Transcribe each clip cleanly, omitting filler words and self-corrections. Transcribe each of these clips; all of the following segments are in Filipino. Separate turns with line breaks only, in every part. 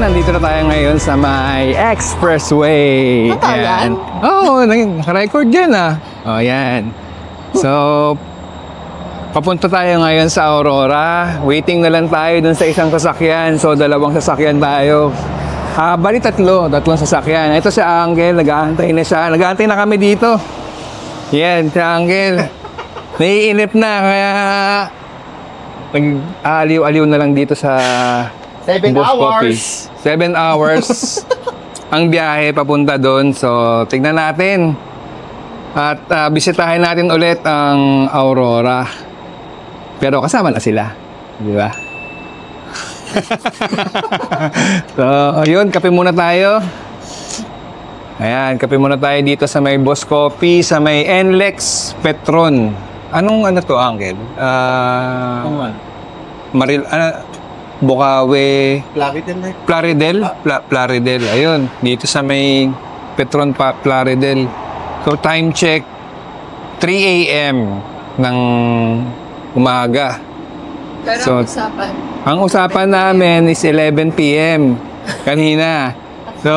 nandito na tayo ngayon sa may expressway. Ayan. Oo, naka-record yan ah. O, yan. So, papunta tayo ngayon sa Aurora. Waiting na lang tayo dun sa isang sasakyan. So, dalawang sasakyan tayo. Bali tatlong sasakyan. Ito si Angel, nag-aantay na siya. Nag-aantay na kami dito. Yan, si Angel. Naiinip na, kaya nag-aaliw-aliw na lang dito sa
7 hours.
7 hours ang biyahe papunta doon. So, tignan natin. At bisitahin natin ulit ang Aurora. Pero kasama na sila. Di ba? So, ayun. Kape muna tayo. Ayan, kape muna tayo dito sa may Boss Coffee, sa may NLEX Petron. Anong ano to, Angel? Bukawi, Plaridel. Ayun, dito sa may Petron Plaridel. So, time check, 3 a.m. ng umaga.
Pero
so, ang usapan namin is 11 p.m. kanina. So,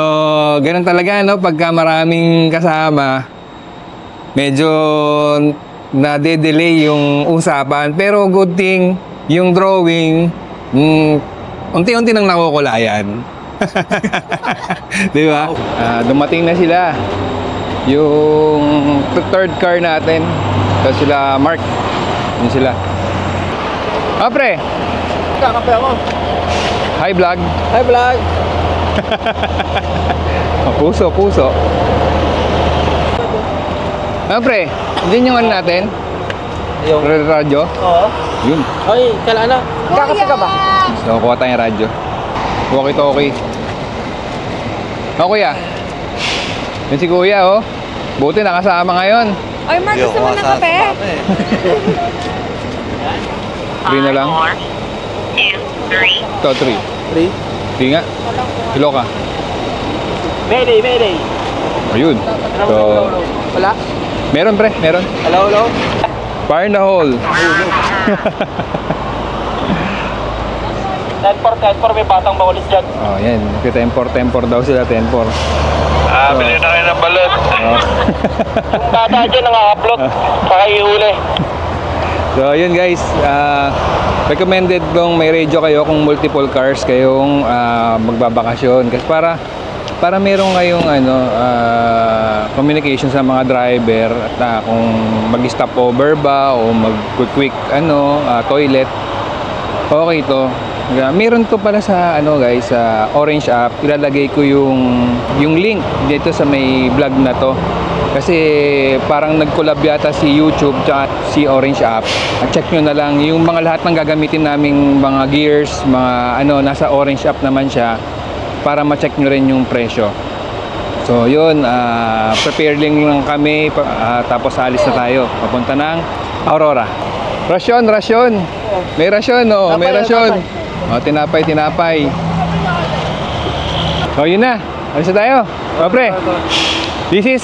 ganun talaga, no? Pagka maraming kasama, medyo nade-delay yung usapan. Pero good thing, yung drawing, unti-unti nang nakukulayan. Di ba? Dumating na sila. Yung third car natin. So sila Mark. Yun sila. Pre.
Kakape ako.
Hi vlog.
Hi vlog.
Puso. Pre, hindi yung ano natin?
Yung
radyo?
Oo.
Yun.
Ay, kailan na? Kakape ka ba?
So, kuha tayong radyo. Walkie-talkie. Kuya. Yun si kuya, oh. Buti nakasama ngayon.
Ay, Mark, gusto mo ng kape?
3 na lang.
2, 3.
Ito, 3. 3 nga. Kilo ka.
Mayday.
Ayun. So,
Wala?
meron pre, meron.
Hello.
Fire in the hole.
10-4, may batang makulit dyan.
Oh, yan. Tempor daw sila, tempor.
Bili na kayo ng balot.
Yung bata dyan nang-upload, saka ihuli.
So, yun guys. Recommended kung may radio kayo, kung multiple cars kayong magbabakasyon. Kasi para meron kayong communication sa mga driver at kung mag-stop over ba o mag-quick toilet, okay to. Meron to pala sa guys, sa Orange app. Ilalagay ko yung link dito sa may vlog na to. Kasi parang nag-collab yata si YouTube at si Orange app. Check nyo na lang yung mga lahat ng gagamitin naming mga gears, mga nasa Orange app naman siya, para ma-check nyo rin yung presyo. So yun, prepare lang kami, tapos alis na tayo papunta ng Aurora. Rasyon. May rasyon, may rasyon. Tinapay. So yun na, alis na tayo. Pre, this is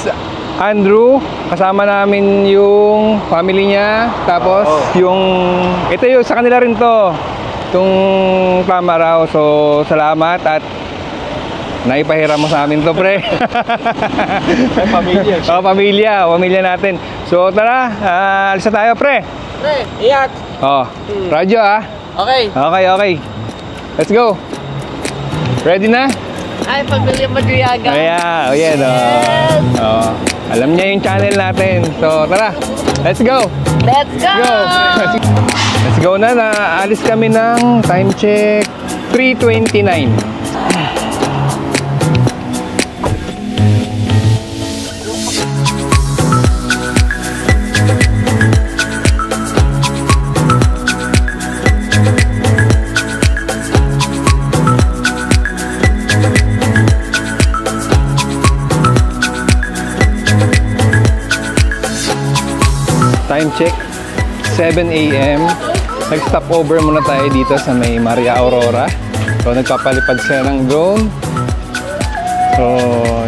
Andrew, kasama namin yung family niya, tapos ito yung sa kanila rin to, itong tama raw. So salamat at naipahiram mo sa amin to, pre. Pamilya natin. So tara, alis na tayo, pre.
Pre, iyak.
Radyo Okay. Let's go. Ready na?
Ay, Pamilya Madriaga.
Ayan. Alam niya yung channel natin. So, tara. Let's go.
Let's go!
Let's go na. Alis kami ng time check 3:29. Time check 7 a.m. Nag-stop over muna tayo dito sa may Maria Aurora. So nagpapalipad siya ng drone. So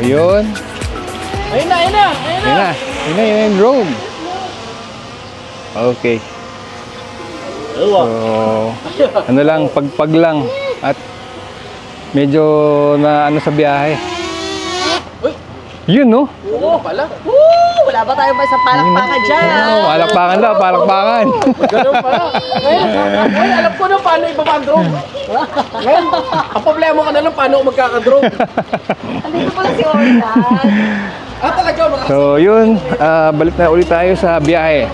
yun.
Ayun na
yung drone. Okay. So lang, pagpag lang. At medyo na ano sa biyahe. Yun, no?
Oo pala.
Wala ba tayo ba isang palakpakan dyan?
Oh, palakpakan daw, palakpakan.
Ganun pala. Ngayon, alam ko na paano ibaba ang drone. Ngayon, ang problema ka na lang paano magkaka-drone.
Andito pala si Orlan.
Talaga,
So, yun. Balik na ulit tayo sa biyahe.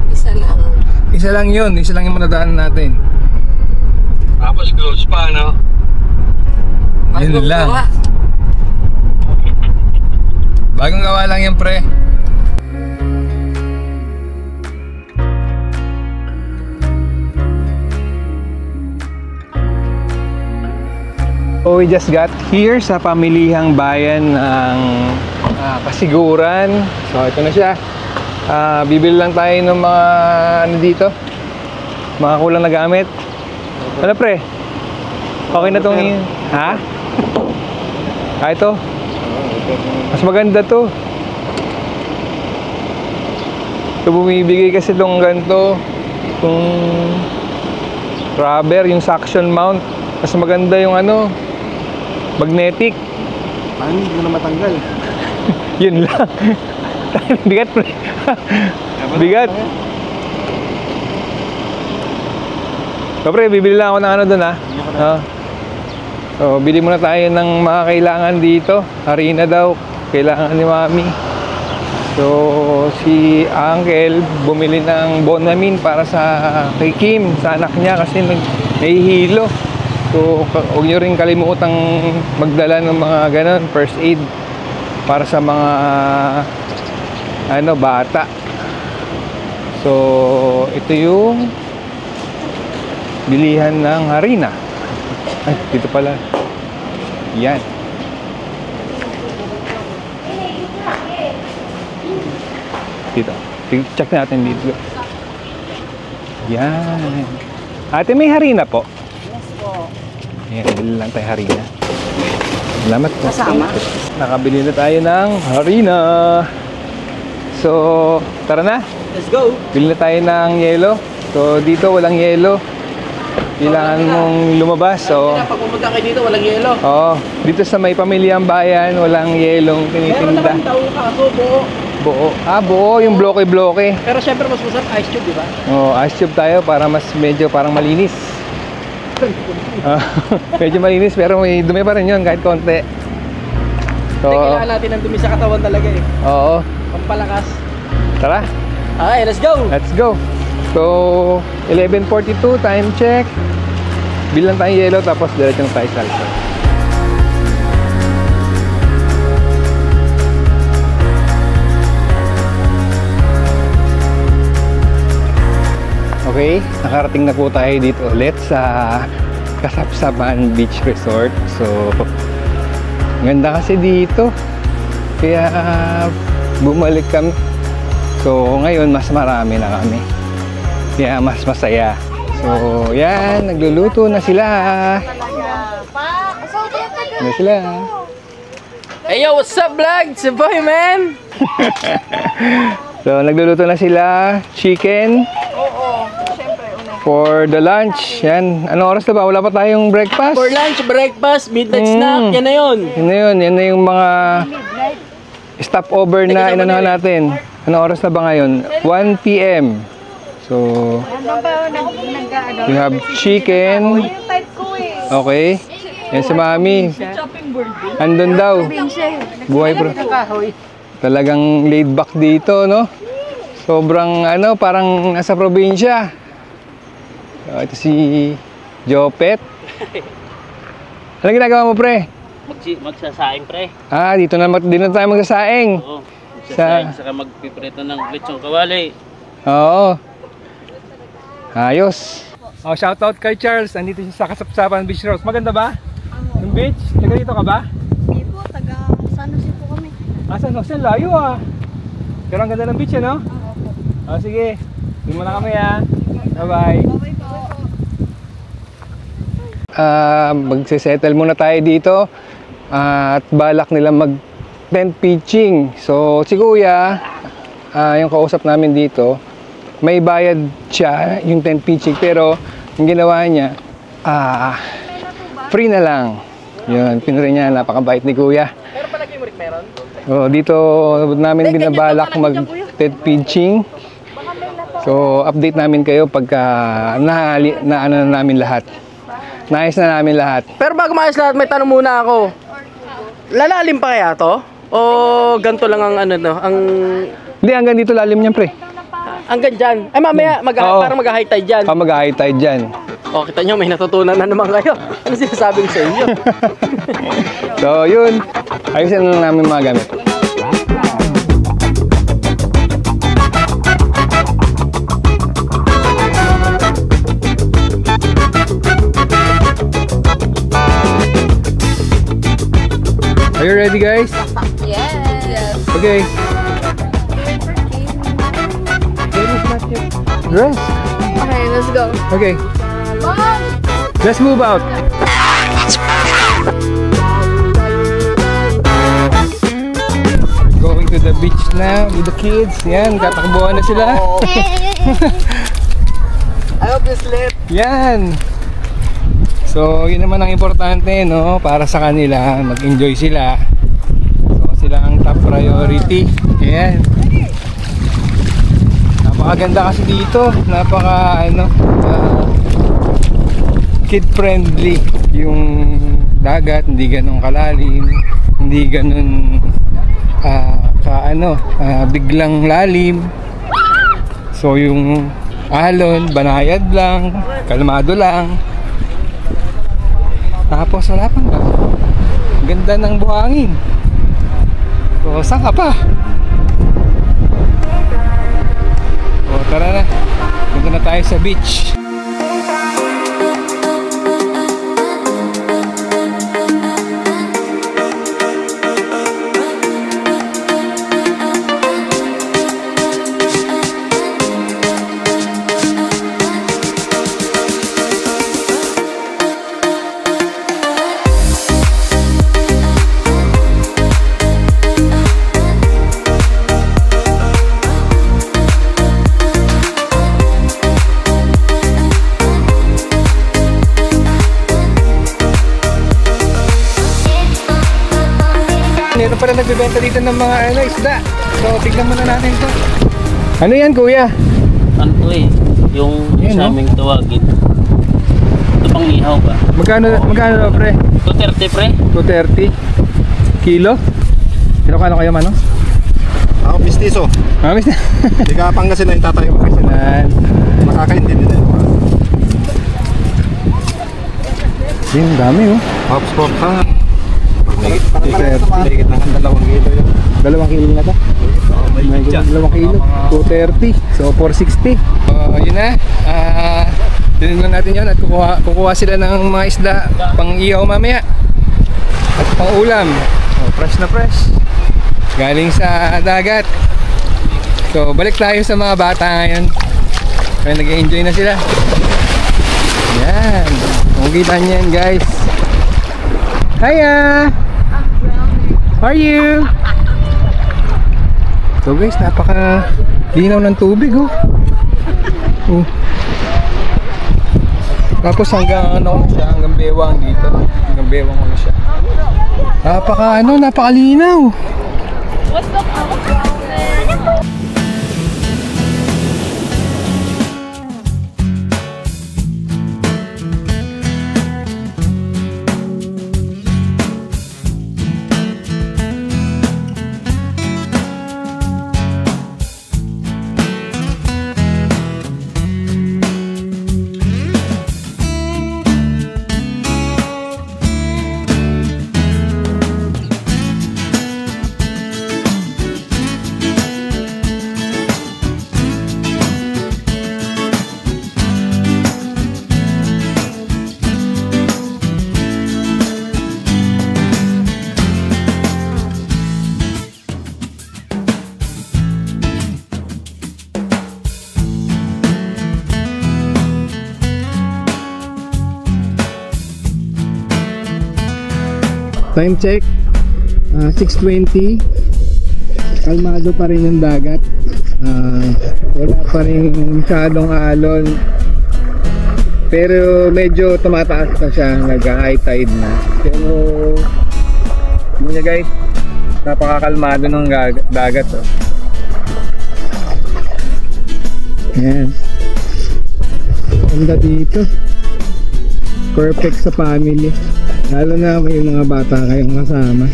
Isa lang.
Isa lang yun. Isa lang yung madadaanan natin.
Tapos close pa, no?
Yun lang. Bagong gawa lang yan, pre. So we just got here sa pamilihang bayan ng Kasiguran. So ito na siya. Bibili lang tayo ng mga ano dito, mga kulang na gamit. Ano pre? Okay na tong ha? Ito? Mas maganda to. Ito bumibigay kasi itong ganito, itong rubber, yung suction mount. Mas maganda yung ano, magnetic.
Paano hindi ko na matanggal?
Yun lang. Bigat pre. Bigat. So pre, bibili lang ako ng ano doon ha. So, bili muna tayo ng mga kailangan dito. Harina daw, kailangan ni Mami. So, si Uncle bumili ng Bonamine para sa kay Kim, sa anak niya kasi nahihilo. So, huwag nyo rin kalimutang magdala ng mga ganun, first aid para sa mga ano, bata. So, ito yung bilihan ng harina. Ay, dito pala. Yan. Dito. Check natin dito. Yan. Ate, may harina po?
Yes po.
Ayan, bili lang tayo harina. Salamat po.
Kasama?
Nakabili na tayo ng harina. So, tara na.
Let's go!
Bili na tayo ng yelo. So, dito walang yelo. Kailangan mong lumabas. So,
Pag pumunta kayo dito, walang yelo.
oh, dito sa may pamilyang bayan, walang yelong
Meron
tinitinda.
naman daw kaso buo.
Buo. Buo. Yung bloke-bloke.
Pero syempre mas masarap ice cube, di ba?
Oh, ice tube tayo para mas medyo parang malinis. Medyo malinis pero may dumi pa rin yun kahit konti. So,
Kailangan natin ng dumi sa katawan talaga eh.
oo.
Pampalakas.
Tara,
Okay, let's go!
let's go. So, 11:42, time check. Bilang tayong yellow tapos diretso na tayo sa alcohol. Okay, nakarating na po tayo dito ulit sa Kasapsapan Beach Resort. So, ganda kasi dito. Kaya bumalik kami. So, ngayon mas marami na kami. Kaya mas masaya. So, yan, nagluluto na sila. Ano sila?
Hey yo, what's up vlog? It's your boy, man!
So, nagluluto na sila. Chicken.
Oo. Siyempre, una.
For the lunch. Yan. Anong oras na ba? Wala pa tayong breakfast?
For lunch, breakfast, midnight snack, yan na yun.
Yan na yun. Yan na yung mga stopover na inanahan natin. Anong oras na ba ngayon? 1 p.m. So,
Ano ba nag-ano?
we have chicken.
Yung type ko eh.
Okay. Yan si Mami.
Chopping board.
Andun daw. Buhay bro. Talagang laid back dito, no? Sobrang ano, parang nasa probinsya. Ito si Jopet. Ano ginagawa mo, pre?
Magsasaing, pre.
Dito na tayo magsasaing.
Oo. Magsasaing, saka magpiprito ng lechong kawali.
Oo. Ayos. Shoutout kay Charles. Andito siya sa Kasapsapan Beach Rose. Maganda ba? Yung beach? Taga dito ka ba?
Hindi po, taga San Jose po kami.
San Jose, layo Pero ang ganda ng beach, ano? Sige. Doon muna kami, Bye-bye.
Bye-bye po.
Magsisettle muna tayo dito. At balak nila mag tent pitching. So, si Kuya, yung kausap namin dito, may bayad siya yung tent pitching. Pero, yung ginawa niya, free na lang. Yun, pinuri niya, napakabait ni Kuya.
Meron pala kayo, Rick, meron?
Dito namin binabalak mag tent pitching. So, update namin kayo pagka na namin lahat. Naayos na namin lahat.
Pero bago maayos lahat, may tanong muna ako. Lalalim pa kaya to? O ganito lang ang
Hindi, hanggang dito lalim niyan, pre.
hanggang dyan? Ay mamaya,
Oo.
parang mag-high tide dyan.
Mag-high tide dyan.
O, kita nyo, may natutunan na naman kayo. Ano sinasabi ko sa inyo?
So, yun. Ayusin na lang namin mga gamit. Are you ready, guys?
Yes.
Okay. Dress.
Okay, let's go.
Okay. Let's move out. Going to the beach now with the kids. Yan, katakbuhan na sila.
I hope this lit.
Yan. So, yun naman ang importante, no? Para sa kanila, mag-enjoy sila. So, sila ang top priority. Yan. Napakaganda kasi dito. Kid friendly yung dagat, hindi ganun kalalim, hindi ganun biglang lalim. So yung alon, banayad lang, kalmado lang. Tapos wala pang ganda ng buhangin. So saan ka pa? O tara na, punta na tayo sa beach. Ito pala nagbibenta dito ng mga isda. So tignan muna natin ito. Ano yan, kuya?
Ano to yung
Yan,
sa
no?
aming tawagin. Ito pang ihaw ba?
Magkano na, pre?
230, pre.
230 kilo? Kano kayo, mano?
Ako, mistiso.
Mamis na.
Hindi ka Pangasinan yung tatay mo.
Yan.
Makakaintindi na yun.
Yung dami, oh.
Hops, hops, ha?
Higit
ng 2 kilo yun.
2 kilo na to. May 2 kilo. 230. So 460. Yun na. Tinignan natin yun at kukuha sila ng mga isda pang ihaw mamaya. At pang ulam. Fresh na fresh. Galing sa dagat. So balik tayo sa mga bata ngayon. Kaya nag-enjoy na sila. Yan. Kung kita niyo yan, guys. Hiya! How are you? So guys, napaka linaw ng tubig, oh. Tapos hanggang hanggang bewang dito. Hanggang bewang siya. Napakalinaw.
What's up?
Time check, 6:20. Kalmado pa rin yung dagat. Wala pa rin masyadong alon. Pero medyo tumataas pa siya, nag-high tide na. Pero yun niya guys, napakakalmado ng dagat oh. Ayan. Ganda dito. Perfect sa family. Lalo na may mga bata kayong kasama.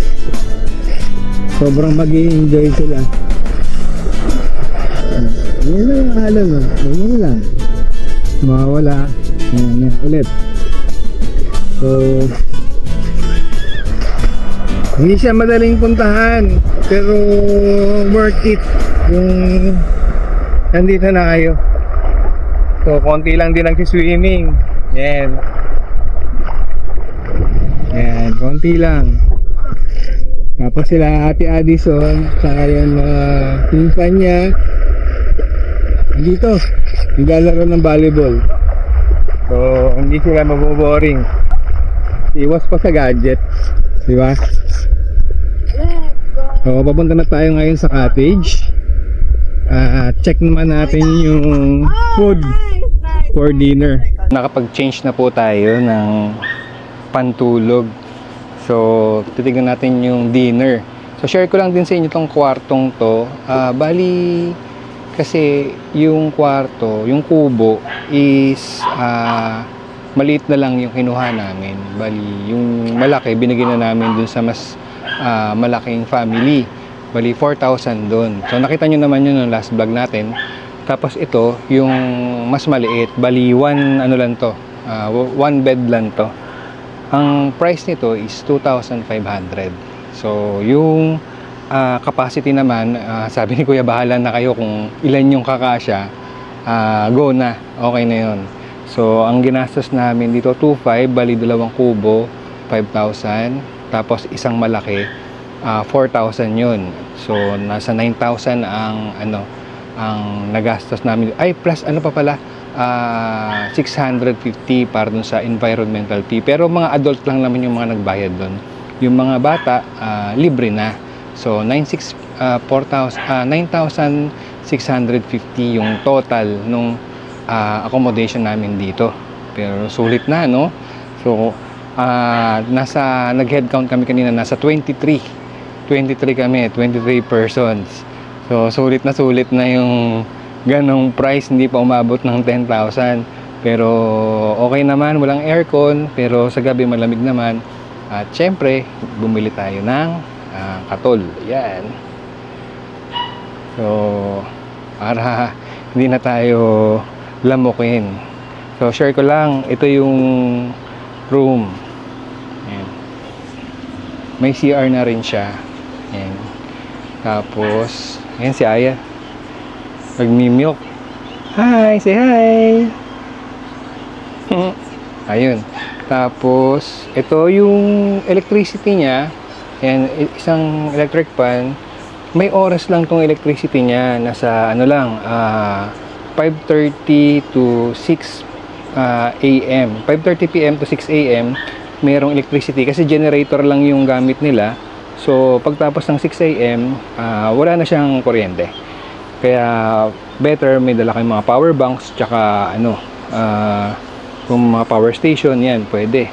Sobrang mag-i-enjoy sila. Yan lang ang alam mo. Yan lang. Mawawala. Yan ulit. So, hindi siya madaling puntahan. Pero worth it. Yung nandito na kayo. So, konti lang din nagsiswimming. Yan. Yan, konti lang. Tapos sila Ate Addison, saka yung mga pinsan niya dito, naglalaro ng volleyball. So, hindi sila maboboring. Iwas pa sa gadget, di ba? So, papunta na tayo ngayon sa cottage. Check naman natin yung food for dinner. Nakapag-change na po tayo ng pantulog. So, titignan natin yung dinner. So, share ko lang din sa inyo tong kwartong to. Bali, kasi yung kwarto, yung kubo is maliit na lang yung kinuha namin. Bali, yung malaki, binigyan na namin dun sa mas malaking family. Bali, 4,000 dun. So, nakita nyo naman yun ng last vlog natin. Tapos ito, yung mas maliit. Bali, one bed lang to. Ang price nito is 2,500. So, yung capacity naman, sabi ni Kuya, bahala na kayo kung ilan yung kakasya. Go na. Okay na yun. So, ang ginastos namin dito, 2,500. Bali, 2 kubo, 5,000. Tapos, isang malaki, 4,000 yun. So, nasa 9,000 ang nagastos namin. Ay, plus ano pa pala, 650 para dun sa environmental fee. Pero mga adult lang naman yung mga nagbayad dun. Yung mga bata, libre na. So, 9,650 yung total nung accommodation namin dito. Pero sulit na, no? So, nag-head count kami kanina, nasa 23 kami, 23 persons. So, sulit na yung ganong price, hindi pa umabot ng 10,000. Pero okay naman, walang aircon, pero sa gabi malamig naman. At syempre, bumili tayo ng katol. Yan. So, para hindi na tayo lamukin. So, share ko lang, ito yung room. Yan. May CR na rin siya. Yan. Tapos, yan si Aya. Nagmi-milk. Hi! Say hi! Ayun. Tapos, ito yung electricity niya. Yan, isang electric fan. May oras lang tong electricity niya. Nasa, 5:30 to 6 a.m. 5:30 p.m. to 6 a.m. Merong electricity. Kasi generator lang yung gamit nila. So, pagtapos ng 6 a.m., wala na siyang kuryente. Kaya better may dala kayong mga power banks, tsaka kung mga power station, yan pwede.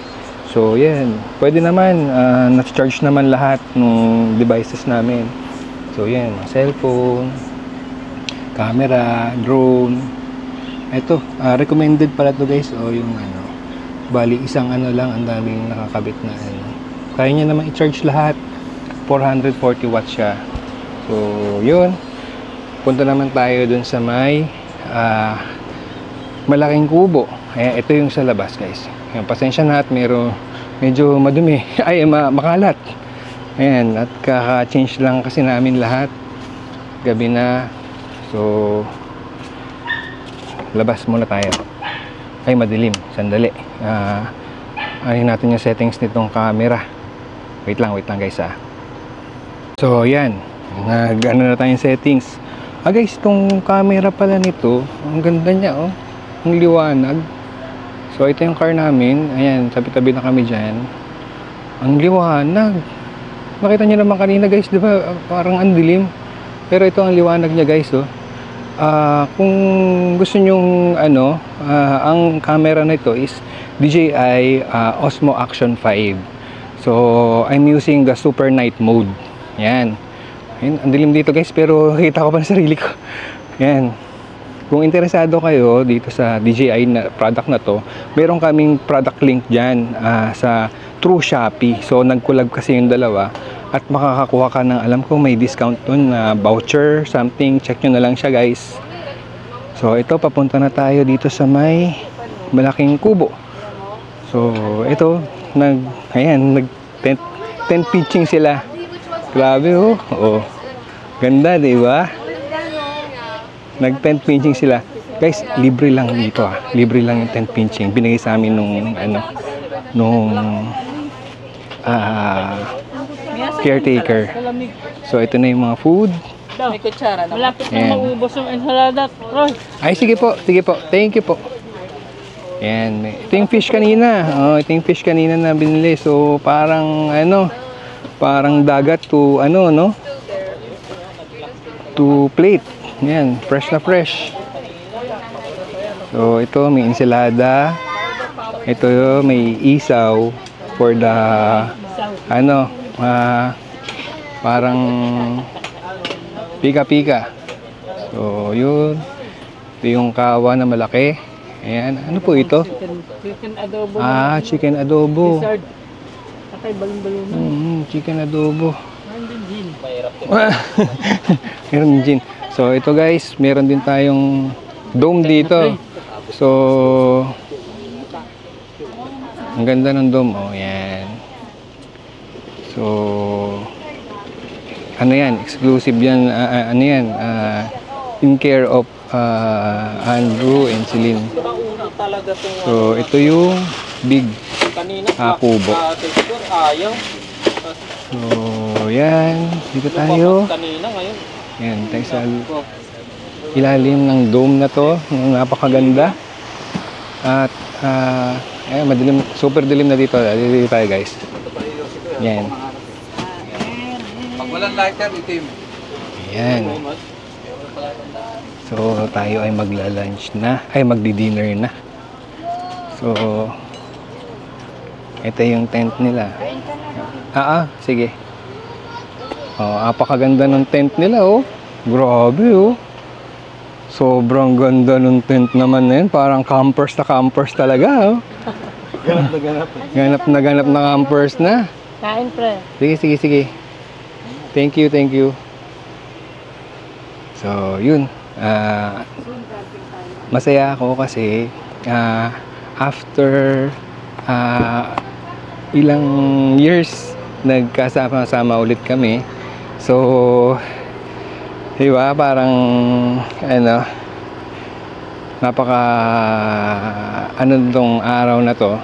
So yan, pwede naman, na-charge naman lahat ng devices namin. So yan, cellphone, camera, drone. Ito, recommended pala to guys. O yung bali isang lang, ang daming nakakabit na kaya niya naman i-charge lahat. 440 watts siya. So yun, punta naman tayo dun sa may malaking kubo. Ayan, ito yung sa labas guys. Ayan, pasensya na at medyo madumi. Ay, makalat. Ayan, at kaka-change lang kasi namin lahat. Gabi na. So, labas muna tayo. Ay, madilim. Sandali. Anin natin yung settings nitong camera. Wait lang guys So, ayan. Na tayong settings. Guys, itong camera pala nito, ang ganda niya, oh. Ang liwanag. So, ito yung car namin. Ayan, tabi-tabi na kami dyan. Ang liwanag. Nakita niyo naman kanina guys, di ba? Parang ang dilim. Pero ito ang liwanag niya guys, oh. Kung gusto nyong ano, ang camera na ito is DJI Osmo Action 5. So, I'm using the super night mode. Yan. Ayun, ang dilim dito guys, pero kita ko pa na sarili ko. Yan. Kung interesado kayo dito sa DJI na product na to, meron kaming product link dyan sa True Shopee. So, nag-collab kasi yung dalawa at makakakuha ka ng, alam ko, may discount dun na voucher, something. Check nyo na lang siya guys. So, ito, papunta na tayo dito sa may malaking kubo. So, ito, tent pitching sila. Grabe, oh. Oh. Ganda, di ba? Nag-tent pitching sila. Guys, libre lang dito, Libre lang yung tent pitching. Binigay sa amin nung caretaker. So, ito na yung mga food.
May kutsara na. Malapit na maubos yung ensalada. Roy.
Ay, sige po. Sige po. Thank you po. Yan. Ito yung fish kanina. Oh, ito yung fish kanina na binili. So, parang, parang dagat to, no? To plate. Yan. Fresh na fresh. So, ito, may ensalada. Ito, may isaw for the, parang pika-pika. So, yun. Ito yung kawa na malaki. Ayan. Ano po ito?
Chicken adobo.
Chicken adobo.
Lizard. Atay balon-balon.
Chicken adobo.
Meron din gin.
Meron din gin. So, ito guys, meron din tayong dome dito. So, ang ganda ng dome. Oh, yan. So, ano yan? Exclusive yan. In care of Andrew and Celine. So, ito yung big kubo. So, yan. Dito tayo. Yan, tayo sa ilalim ng dome na to. Napakaganda. At, madilim, super dilim na dito. Dito tayo guys. Yan.
Pag walang lighter, itim.
Yan. So, tayo ay magla-lunch na. Ay, magdi-dinner na. So, ito yung tent nila. Sige. Apakaganda ng tent nila, oh. Grabe, oh. Sobrang ganda ng tent naman na yun. Parang campers talaga, oh. Ganap na campers na.
Kain, pre.
Sige. Thank you. So, yun. Masaya ako kasi after ilang years nagkasama-sama ulit kami. So, diba, parang napaka tong araw na to.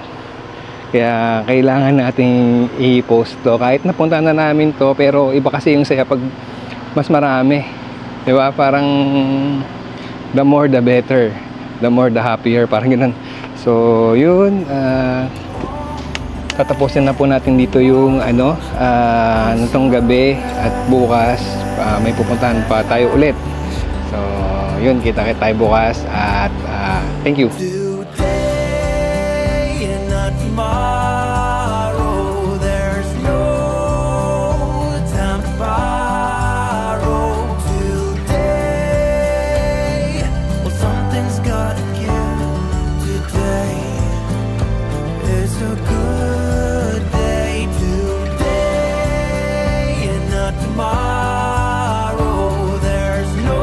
Kaya kailangan nating i-post to. Kahit napunta na namin to, pero iba kasi yung saya pag mas marami. Diba? Parang the more the better. The more the happier. Parang ganun. So, yun. Tatapusin na po natin dito yung nitong gabi. At bukas, may pupuntahan pa tayo ulit. So, yun. Kita tayo bukas. At thank you.
Tomorrow, there's no time to borrow today. Well, something's gotta give today. It's a good day today and not tomorrow. There's no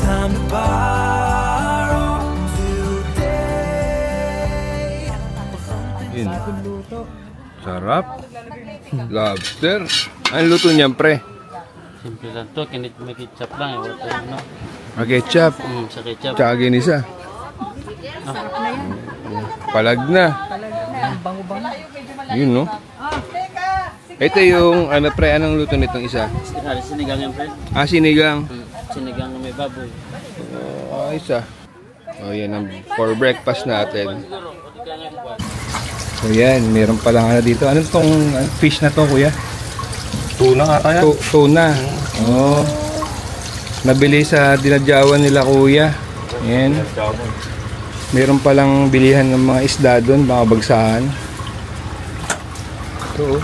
time to borrow today.
Yun. Sarap. Lobster. Ano luto niyan, pre?
Simple lang to. May ketchup lang. Wala tayo,
Ketchup.
sa ketchup.
Tsaka ginisa. Palag na. Yun, no? Ito yung, pre, anong luto nitong isa?
Sinigang yan, pre.
Sinigang.
Sinigang na may baboy.
Isa. Yan ang for breakfast natin. So yan, meron palang ano dito. Ano tong fish na to, kuya?
Tuna ata yan.
Tuna. Oh. Nabili sa dinadyawan nila, kuya. Yan. Meron palang bilihan ng mga isda doon, mga bagsahan. Ito, oh.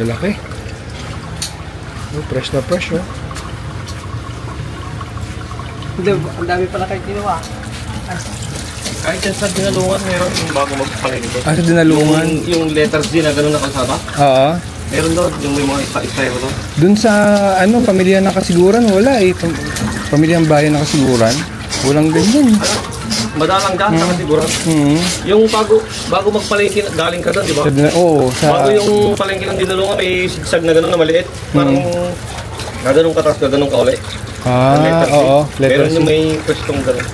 Lalaki. Oh, fresh na fresh, oh.
Hindi, ang dami pala kayo ginawa. Kahit yan sa dinalungan, meron yung bago magpalengke.
Sa dinalungan?
Yung letters D na gano'n na kalsada?
Oo.
Meron doon, yung may mga isa-isa doon.
Doon sa, pamilya na kasiguran, wala eh. Pamilyang bayan na kasiguran, walang ganyan.
Madalang daan sa kasiguran. Yung bago magpalengke, galing ka doon, di ba?
Oo.
Bago yung palengke ng dinalungan, may sigsag na gano'n na maliit. Parang gano'n katas, gano'n ka ulit.
Oo.
Meron yung may pwestong gano'n.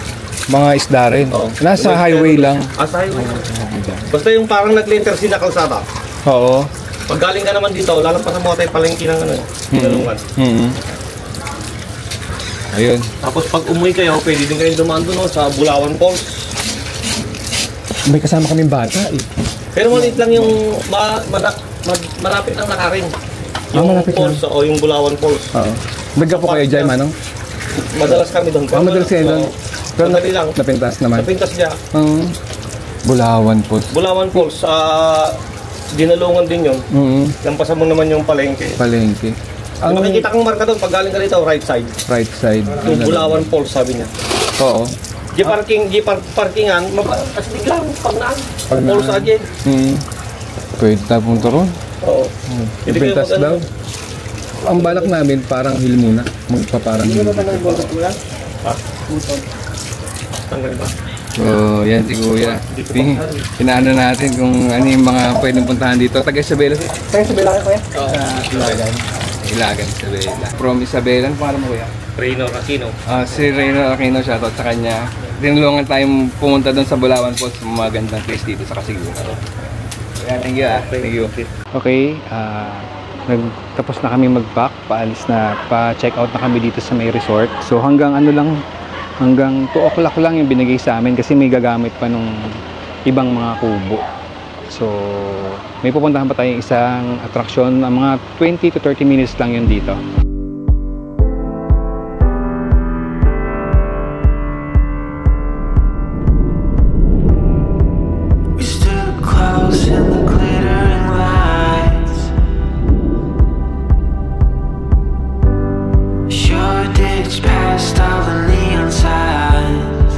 Mga isda rin.
Oo.
Nasa highway lang.
Sa highway. Basta yung parang nag-letter C na kalsada.
Oo.
Pag galing ka naman dito, lalampasan mo tayo palengke ng dinalungan.
Ayun.
Tapos pag umuwi kayo, pwede din kayo dumaan doon sa Bulawan Falls.
May kasama kaming bata eh.
Pero maliit lang yung malapit lang nakaring. Yung
malapit
falls o yung Bulawan Falls.
Oo. Nagka po kayo dyan, Manong?
Madalas kami doon.
Madalas kayo doon? Pero
madali lang.
napintas naman?
Napintas niya.
Bulawan po.
Bulawan Falls, dinalungan din yun. Lampasan mo naman yung palengke.
Palengke.
Ang makikita kang marka doon, pag galing ka dito, right side.
Right side.
Yung Bulawan Falls, sabi niya.
Oo.
Parkingan, astig lang, pagnaan. Falls agent.
Pwede tayo punta ron.
Oo.
Napintas daw. Ang balak namin, parang hill muna. Magpaparang hill.
Tanggal ba?
So, yan si Kuya. Inaano natin kung ano yung mga pwedeng puntahan dito. Taga Isabela.
Tayo sa Belacan, kuya?
Ilagan. Ilagan, Isabela. From Isabela, ano pangalan mo, Kuya?
Raynor Aquino.
Si Raynor Aquino, shoutout sa kanya. Tinulungan tayong pumunta doon sa Bulawan Falls. Magandang place dito sa Kasiguran. Kaya, thank you. Thank you. Okay, nagtapos na kami mag-pack. Paalis na, pa-check out na kami dito sa may resort. So hanggang 2 o'clock lang yung binigay sa amin kasi may gagamit pa nung ibang mga kubo. So, may pupuntahan pa tayong isang attraction, mga 20 to 30 minutes lang yun dito.
We stood close in the glittering lights. Sure ditch past all the neon signs.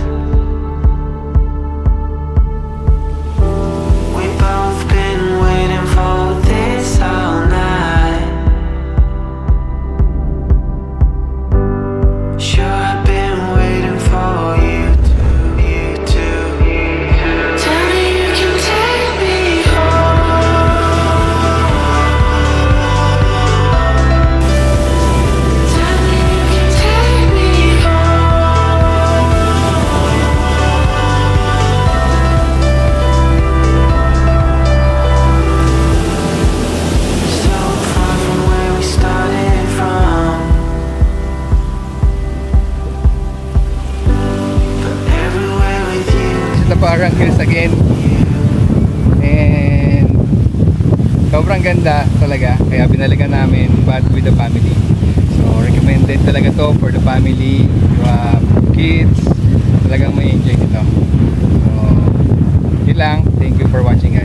We both been waiting for this all night. Sure I've been waiting for you to. Tell me you can take me home. Tell me you can take me home. So far from where we started from, but everywhere with you.
Ito parang hills again. And sobrang ganda talaga. Kaya binalikan namin, but with the family. So recommended talaga to for the family. You have kids. Talagang may enjoy nito. So yun lang. Thank you for watching, guys.